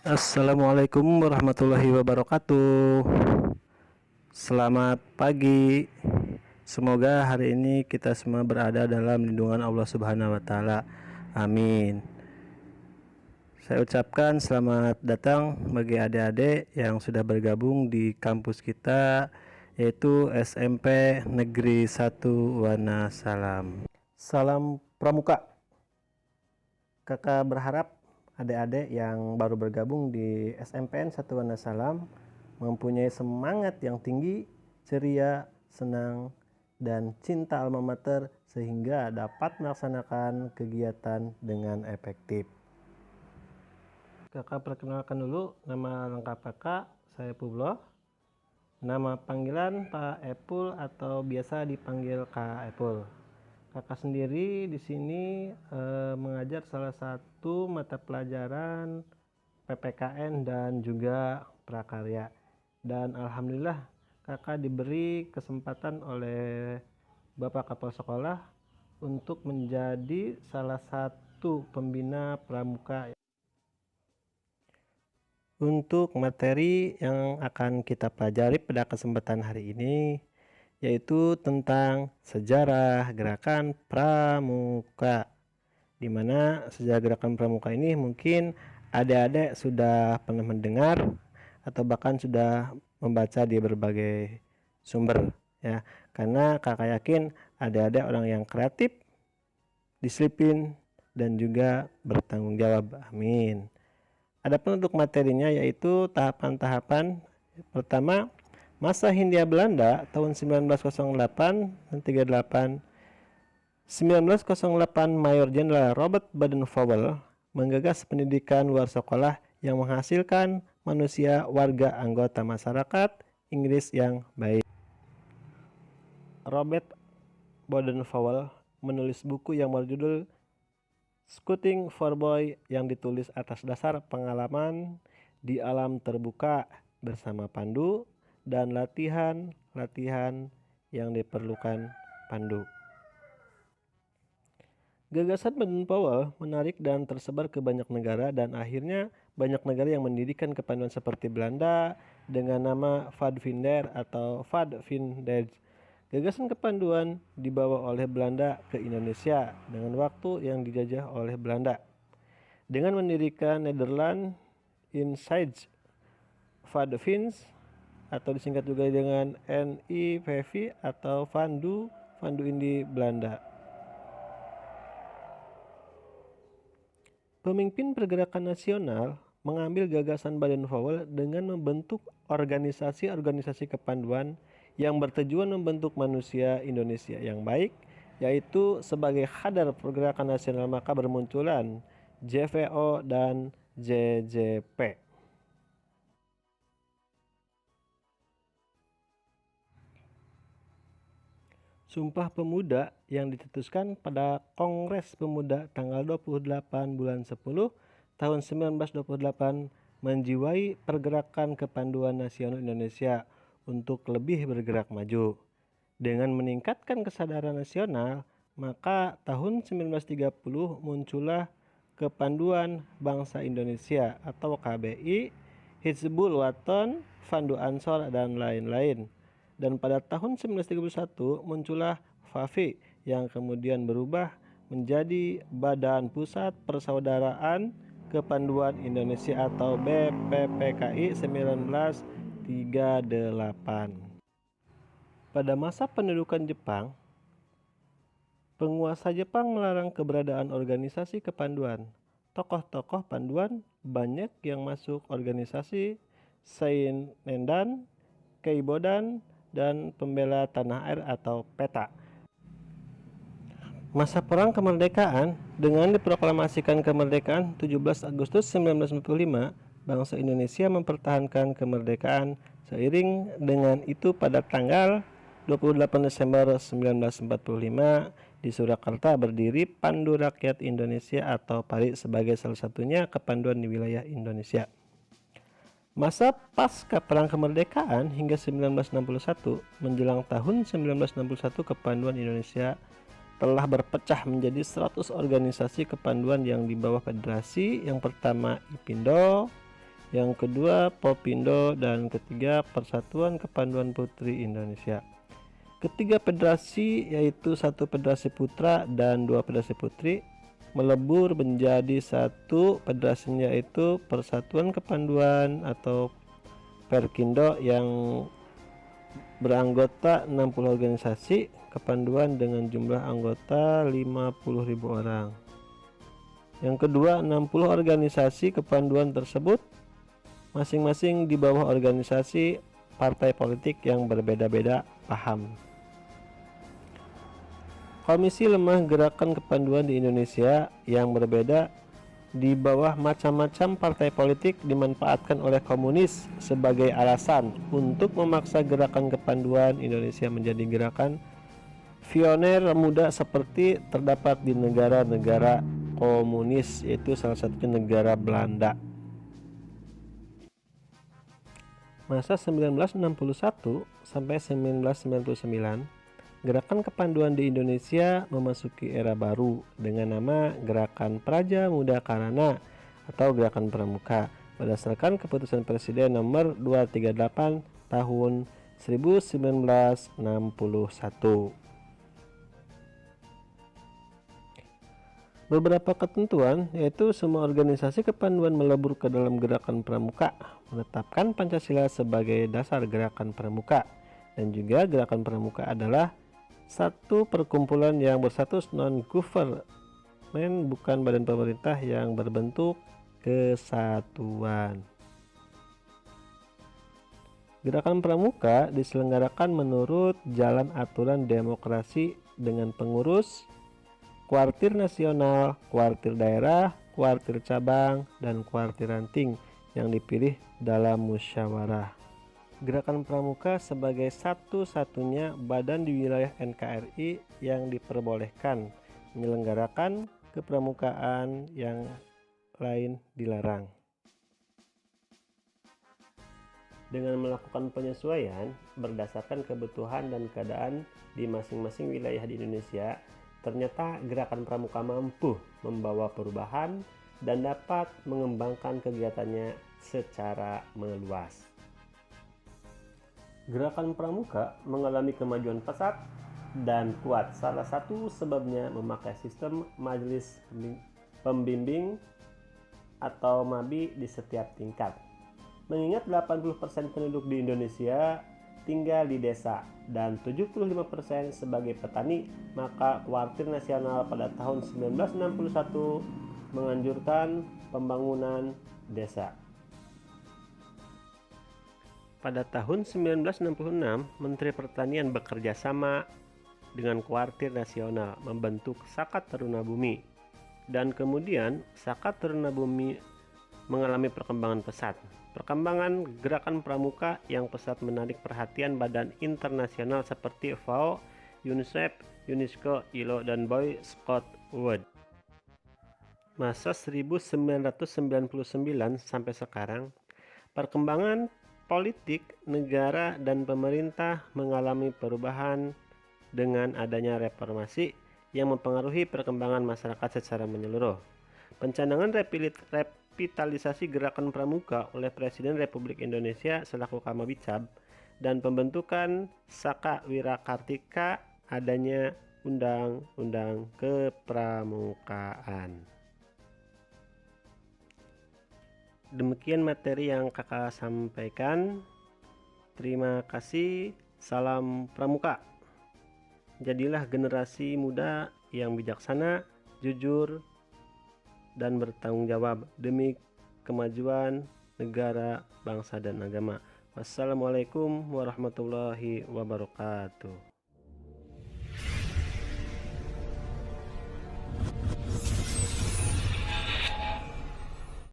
Assalamualaikum warahmatullahi wabarakatuh. Selamat pagi. Semoga hari ini kita semua berada dalam lindungan Allah Subhanahu wa taala. Amin. Saya ucapkan selamat datang bagi adik-adik yang sudah bergabung di kampus kita, yaitu SMP Negeri 1 Wanasalam. Salam Pramuka. Kakak berharap adik-adik yang baru bergabung di SMPN 1 Wanasalam mempunyai semangat yang tinggi, ceria, senang, dan cinta alma mater sehingga dapat melaksanakan kegiatan dengan efektif. Kakak perkenalkan dulu, nama lengkap kakak, saya Publo. Nama panggilan Pak Epul atau biasa dipanggil Kak Epul. Kakak sendiri di sini mengajar salah satu mata pelajaran PPKN dan juga prakarya. Dan alhamdulillah kakak diberi kesempatan oleh Bapak Kapal Sekolah untuk menjadi salah satu pembina pramuka. Untuk materi yang akan kita pelajari pada kesempatan hari ini yaitu tentang sejarah gerakan pramuka, di mana sejarah gerakan pramuka ini mungkin adik-adik sudah pernah mendengar atau bahkan sudah membaca di berbagai sumber ya, karena kakak yakin adik-adik orang yang kreatif, disiplin, dan juga bertanggung jawab. Amin. Adapun untuk materinya yaitu tahapan-tahapan. Pertama, masa Hindia Belanda tahun 1908 dan 38. 1908 Mayor Jenderal Robert Baden-Powell menggagas pendidikan luar sekolah yang menghasilkan manusia warga anggota masyarakat Inggris yang baik. Robert Baden-Powell menulis buku yang berjudul Scouting for Boy yang ditulis atas dasar pengalaman di alam terbuka bersama pandu dan latihan-latihan yang diperlukan pandu. Gagasan Baden-Powell menarik dan tersebar ke banyak negara dan akhirnya banyak negara yang mendirikan kepanduan seperti Belanda dengan nama Vadvinder atau Vadvinderij. Gagasan kepanduan dibawa oleh Belanda ke Indonesia dengan waktu yang dijajah oleh Belanda. Dengan mendirikan Nederland Insight Vadvins atau disingkat juga dengan NIVV atau Vandu Indi Belanda. Pemimpin pergerakan nasional mengambil gagasan Baden-Powell dengan membentuk organisasi-organisasi kepanduan yang bertujuan membentuk manusia Indonesia yang baik, yaitu sebagai kadar pergerakan nasional, maka bermunculan JVO dan JJP. Sumpah Pemuda yang dicetuskan pada Kongres Pemuda tanggal 28 bulan 10 tahun 1928 menjiwai pergerakan kepanduan nasional Indonesia untuk lebih bergerak maju. Dengan meningkatkan kesadaran nasional, maka tahun 1930 muncullah Kepanduan Bangsa Indonesia atau KBI, Hizbul Wathan, Pandu Ansor, dan lain-lain. Dan pada tahun 1931 muncullah FAFI yang kemudian berubah menjadi Badan Pusat Persaudaraan Kepanduan Indonesia atau BPPKI 1938. Pada masa pendudukan Jepang, penguasa Jepang melarang keberadaan organisasi kepanduan. Tokoh-tokoh panduan banyak yang masuk organisasi Seinendan, Keibodan, dan Pembela Tanah Air atau PETA. Masa Perang Kemerdekaan, dengan diproklamasikan kemerdekaan 17 Agustus 1945, bangsa Indonesia mempertahankan kemerdekaan. Seiring dengan itu pada tanggal 28 Desember 1945 di Surakarta berdiri Pandu Rakyat Indonesia atau PARI sebagai salah satunya kepanduan di wilayah Indonesia. Masa pasca Perang Kemerdekaan hingga 1961 menjelang tahun 1961 kepanduan Indonesia telah berpecah menjadi 100 organisasi kepanduan yang di bawah federasi. Yang pertama IPINDO, yang kedua Popindo, dan ketiga Persatuan Kepanduan Putri Indonesia. Ketiga federasi, yaitu satu federasi putra dan dua federasi putri, melebur menjadi satu federasinya, yaitu Persatuan Kepanduan atau Perkindo, yang beranggota 60 organisasi kepanduan dengan jumlah anggota 50.000 orang. Yang kedua, 60 organisasi kepanduan tersebut masing-masing di bawah organisasi partai politik yang berbeda-beda paham. Komisi Lemah Gerakan Kepanduan di Indonesia yang berbeda di bawah macam-macam partai politik dimanfaatkan oleh komunis sebagai alasan untuk memaksa gerakan kepanduan Indonesia menjadi gerakan pioner muda seperti terdapat di negara-negara komunis, yaitu salah satunya negara Belanda. Masa 1961 sampai 1999, gerakan kepanduan di Indonesia memasuki era baru dengan nama Gerakan Praja Muda Karana atau Gerakan Pramuka berdasarkan keputusan Presiden nomor 238 tahun 1961. Beberapa ketentuan, yaitu semua organisasi kepanduan melebur ke dalam Gerakan Pramuka, menetapkan Pancasila sebagai dasar Gerakan Pramuka, dan juga Gerakan Pramuka adalah satu perkumpulan yang berstatus non-government, bukan badan pemerintah, yang berbentuk kesatuan. Gerakan Pramuka diselenggarakan menurut jalan aturan demokrasi dengan pengurus, kuartir nasional, kuartir daerah, kuartir cabang, dan kuartir ranting yang dipilih dalam musyawarah. Gerakan Pramuka sebagai satu-satunya badan di wilayah NKRI yang diperbolehkan menyelenggarakan kepramukaan, yang lain dilarang. Dengan melakukan penyesuaian berdasarkan kebutuhan dan keadaan di masing-masing wilayah di Indonesia, ternyata Gerakan Pramuka mampu membawa perubahan dan dapat mengembangkan kegiatannya secara meluas. Gerakan Pramuka mengalami kemajuan pesat dan kuat. Salah satu sebabnya memakai sistem majelis pembimbing atau MABI di setiap tingkat. Mengingat 80% penduduk di Indonesia tinggal di desa dan 75% sebagai petani, maka Kuartir Nasional pada tahun 1961 menganjurkan pembangunan desa. Pada tahun 1966, Menteri Pertanian bekerja sama dengan Kuartir Nasional membentuk Sakat Teruna Bumi, dan kemudian Sakat Teruna Bumi mengalami perkembangan pesat. Perkembangan Gerakan Pramuka yang pesat menarik perhatian badan internasional seperti FAO, UNICEF, UNESCO, ILO, dan Boy Scout World. Masa 1999 sampai sekarang, perkembangan politik, negara, dan pemerintah mengalami perubahan dengan adanya reformasi yang mempengaruhi perkembangan masyarakat secara menyeluruh. Pencanangan revitalisasi Gerakan Pramuka oleh Presiden Republik Indonesia selaku Kamabicab dan pembentukan Saka Wirakartika, adanya Undang-Undang Kepramukaan. Demikian materi yang kakak sampaikan. Terima kasih. Salam Pramuka. Jadilah generasi muda yang bijaksana, jujur, dan bertanggung jawab demi kemajuan negara, bangsa, dan agama. Wassalamualaikum warahmatullahi wabarakatuh.